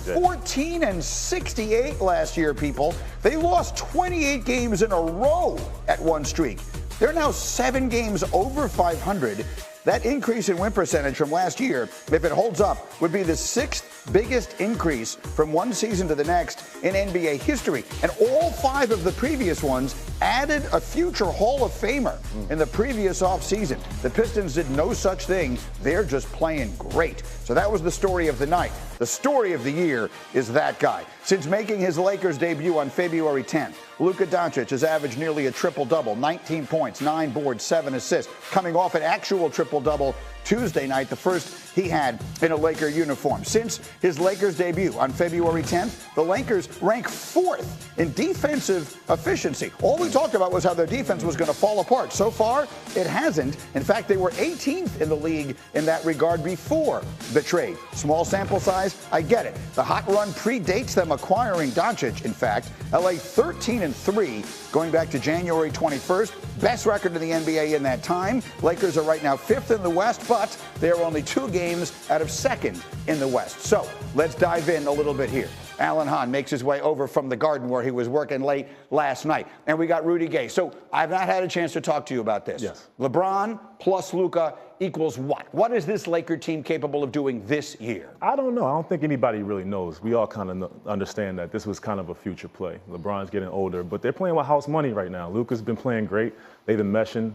14-68 last year, people. They lost 28 games in a row at one streak. They're now 7 games over 500. That increase in win percentage from last year, if it holds up, would be the 6th biggest increase from one season to the next in NBA history. And all 5 of the previous ones added a future Hall of Famer in the previous offseason. The Pistons did no such thing. They're just playing great. So that was the story of the night. The story of the year is that guy. Since making his Lakers debut on February 10th, Luka Doncic has averaged nearly a triple-double, 19 points, 9 boards, 7 assists, coming off an actual triple-double Tuesday night, the first he had in a Laker uniform. Since his Lakers debut on February 10th, the Lakers rank 4th in defensive efficiency. All we talked about was how their defense was going to fall apart. So far, it hasn't. In fact, they were 18th in the league in that regard before the trade. Small sample size, I get it. The hot run predates them acquiring Doncic, in fact. LA 13-3 going back to January 21st. Best record in the NBA in that time. Lakers are right now 5th in the West, but they're only 2 games out of 2nd in the West. So let's dive in a little bit here. Alan Hahn makes his way over from the Garden where he was working late last night. And we got Rudy Gay. So I've not had a chance to talk to you about this. Yes. LeBron plus Luka equals what? What is this Laker team capable of doing this year? I don't know. I don't think anybody really knows. We all kind of understand that this was kind of a future play. LeBron's getting older, but they're playing with house money right now. Luka's been playing great. They've been meshing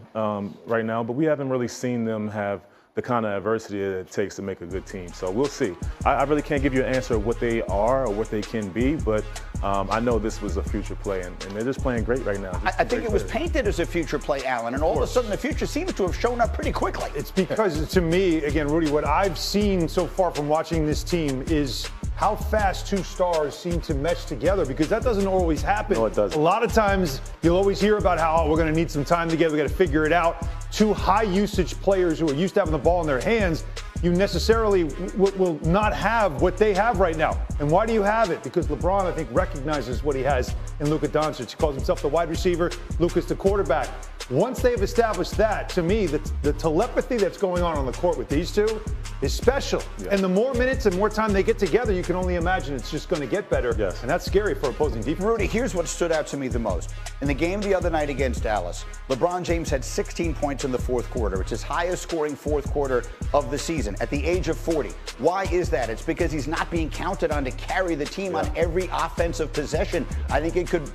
right now, but we haven't really seen them have the kind of adversity that it takes to make a good team. So we'll see. I really can't give you an answer of what they are or what they can be, but I know this was a future play, and they're just playing great right now. I think it was painted as a future play, Alan, and all of a sudden the future seems to have shown up pretty quickly. It's because, to me, again, Rudy, what I've seen so far from watching this team is how fast 2 stars seem to mesh together, because that doesn't always happen. No, it doesn't. A lot of times you'll always hear about how we're going to need some time together, we got to figure it out. 2 high-usage players who are used to having the ball in their hands, you necessarily will not have what they have right now. And why do you have it? Because LeBron, I think, recognizes what he has in Luka Doncic. He calls himself the wide receiver. Luka's the quarterback. Once they've established that, to me, the telepathy that's going on the court with these 2 is special. Yeah. And the more minutes and more time they get together, you can only imagine it's just going to get better. Yes. And that's scary for opposing defense. Rudy, here's what stood out to me the most. In the game the other night against Dallas, LeBron James had 16 points in the 4th quarter. It's his highest scoring 4th quarter of the season at the age of 40. Why is that? It's because he's not being counted on to carry the team on every offensive possession. I think it could.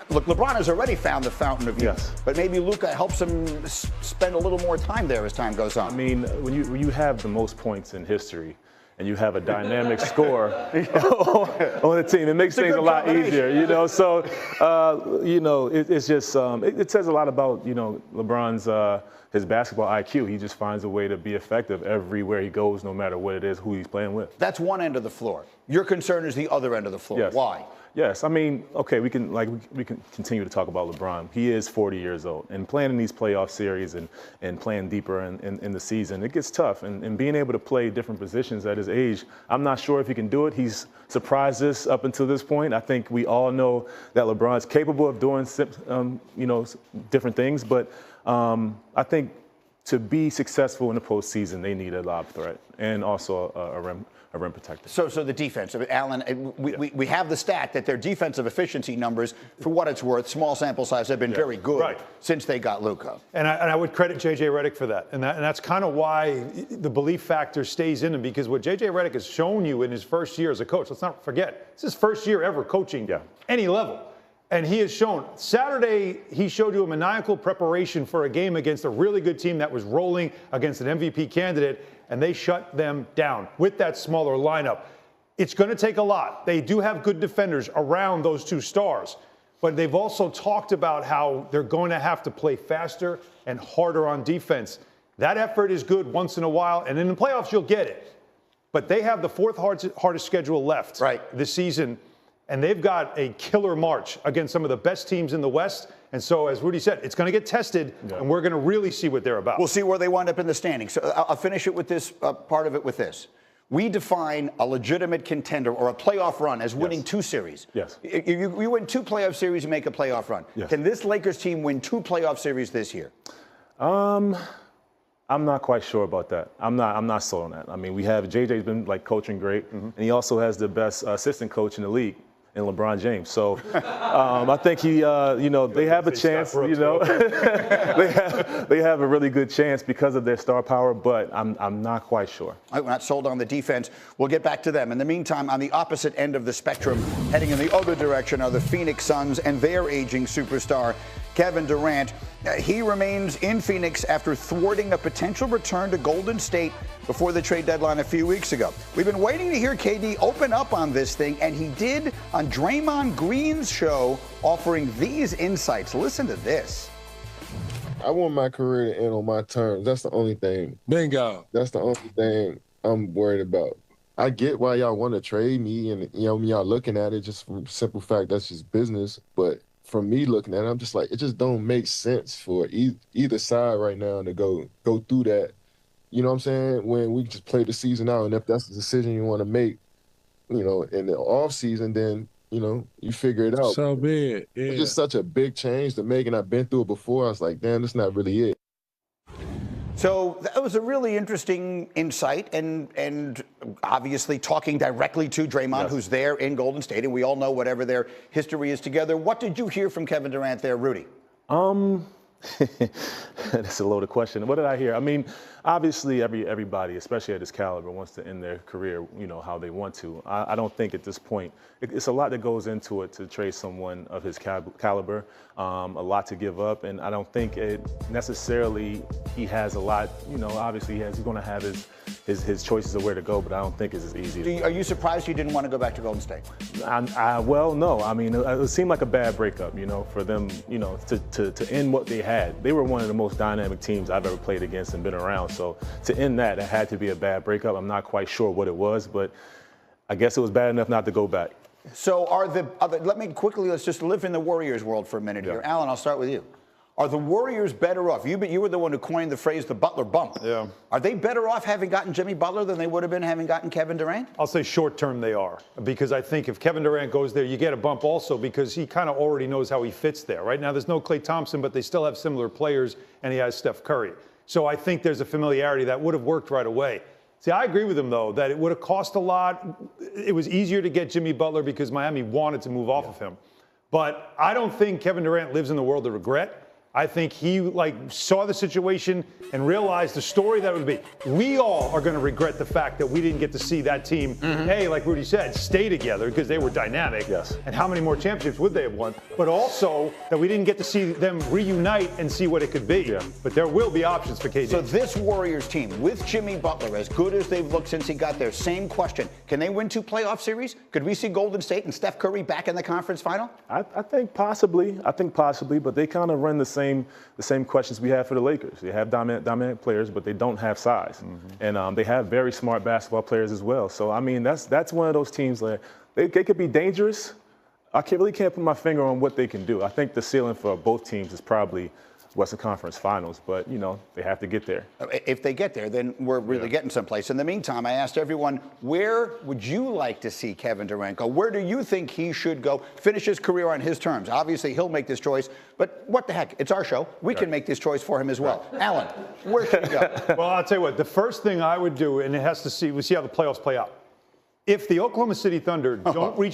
Look, LeBron has already found the fountain of youth, but maybe Luka helps him spend a little more time there as time goes on. I mean, when you have the most points in history and you have a dynamic score on the team, it makes things a lot easier, you know. So, it's just it says a lot about, LeBron's his basketball IQ. He just finds a way to be effective everywhere he goes, no matter what it is, who he's playing with. That's one end of the floor. Your concern is the other end of the floor. Yes. Why? Yes, I mean, okay, we can continue to talk about LeBron. He is 40 years old, and playing in these playoff series and playing deeper in the season, it gets tough. And being able to play different positions at his age, I'm not sure if he can do it. He's surprised us up until this point. I think we all know that LeBron's capable of doing, different things. But I think to be successful in the postseason, they need a lob threat and also a rim protector. So the defense, Alan, we have the stat that their defensive efficiency numbers, for what it's worth, small sample size, have been very good since they got Luka. And I would credit J.J. Redick for that. And that's kind of why the belief factor stays in him, because what J.J. Redick has shown you in his first year as a coach, let's not forget, it's his first year ever coaching any level. And he has shown, Saturday, he showed you a maniacal preparation for a game against a really good team that was rolling against an MVP candidate, and they shut them down with that smaller lineup. It's going to take a lot. They do have good defenders around those 2 stars, but they've also talked about how they're going to have to play faster and harder on defense. That effort is good once in a while, and in the playoffs, you'll get it. But they have the 4th hardest schedule left this season. And they've got a killer march against some of the best teams in the West. And so, as Rudy said, it's going to get tested, and we're going to really see what they're about. We'll see where they wind up in the standings. So I'll finish it with this, part of it with this. We define a legitimate contender or a playoff run as winning 2 series. Yes. You win 2 playoff series, you make a playoff run. Yes. Can this Lakers team win 2 playoff series this year? I'm not quite sure about that. I'm not sold on that. I mean, JJ's been like coaching great, and he also has the best assistant coach in the league in LeBron James. So I think they have a chance. They have a really good chance because of their star power, but I'm not quite sure. We're not sold on the defense. We'll get back to them. In the meantime, on the opposite end of the spectrum, heading in the other direction, are the Phoenix Suns and their aging superstar, Kevin Durant. He remains in Phoenix after thwarting a potential return to Golden State before the trade deadline a few weeks ago. We've been waiting to hear KD open up on this thing, and he did on Draymond Green's show, offering these insights. Listen to this. I want my career to end on my terms. That's the only thing. Bingo. That's the only thing I'm worried about. I get why y'all want to trade me, and y'all looking at it just from simple fact that's just business, but from me looking at it, I'm just like, it just don't make sense for either side right now to go through that. You know what I'm saying? When we just play the season out, and if that's the decision you want to make, in the off season, then you figure it out. So big, yeah. It's just such a big change to make, and I've been through it before. I was like, damn, that's not really it. So that was a really interesting insight, and obviously talking directly to Draymond, who's there in Golden State, and we all know whatever their history is together. What did you hear from Kevin Durant there, Rudy? That's a loaded question. What did I hear? I mean, obviously everybody, especially at this caliber, wants to end their career, how they want to. I don't think at this point, it's a lot that goes into it to trade someone of his caliber, a lot to give up, and I don't think it necessarily he has a lot, obviously he's going to have his choices of where to go, but I don't think it's as easy. Are you surprised you didn't want to go back to Golden State? Well, no. I mean, it seemed like a bad breakup, for them, to end what they had. They were one of the most dynamic teams I've ever played against and been around. So to end that, it had to be a bad breakup. I'm not quite sure what it was, but I guess it was bad enough not to go back. So let's just live in the Warriors world for a minute here. Alan, I'll start with you. Are the Warriors better off? You were the one who coined the phrase the Butler bump. Yeah. Are they better off having gotten Jimmy Butler than they would have been having gotten Kevin Durant? I'll say short term they are, because I think if Kevin Durant goes there, you get a bump also because he kind of already knows how he fits there. Right now there's no Klay Thompson, but they still have similar players, and he has Steph Curry. So I think there's a familiarity that would have worked right away. See, I agree with him, though, that it would have cost a lot. It was easier to get Jimmy Butler because Miami wanted to move off of him. But I don't think Kevin Durant lives in the world of regret. I think he saw the situation and realized the story that would be. We all are going to regret the fact that we didn't get to see that team, hey, like Rudy said, stay together because they were dynamic. Yes. And how many more championships would they have won? But also that we didn't get to see them reunite and see what it could be. Yeah. But there will be options for KD. So this Warriors team, with Jimmy Butler, as good as they've looked since he got there, same question. Can they win 2 playoff series? Could we see Golden State and Steph Curry back in the conference final? I think possibly, but they kind of run the same questions we have for the Lakers. They have dominant players, but they don't have size. And they have very smart basketball players as well. So, I mean, that's one of those teams that they could be dangerous. I really can't put my finger on what they can do. I think the ceiling for both teams is probably Western Conference Finals, but, they have to get there. If they get there, then we're really getting someplace. In the meantime, I asked everyone, where would you like to see Kevin Durant go? Where do you think he should go? Finish his career on his terms. Obviously, he'll make this choice, but what the heck? It's our show. We can make this choice for him as well. Alan, where should he go? Well, I'll tell you what, the first thing I would do, and we'll see how the playoffs play out. If the Oklahoma City Thunder don't reach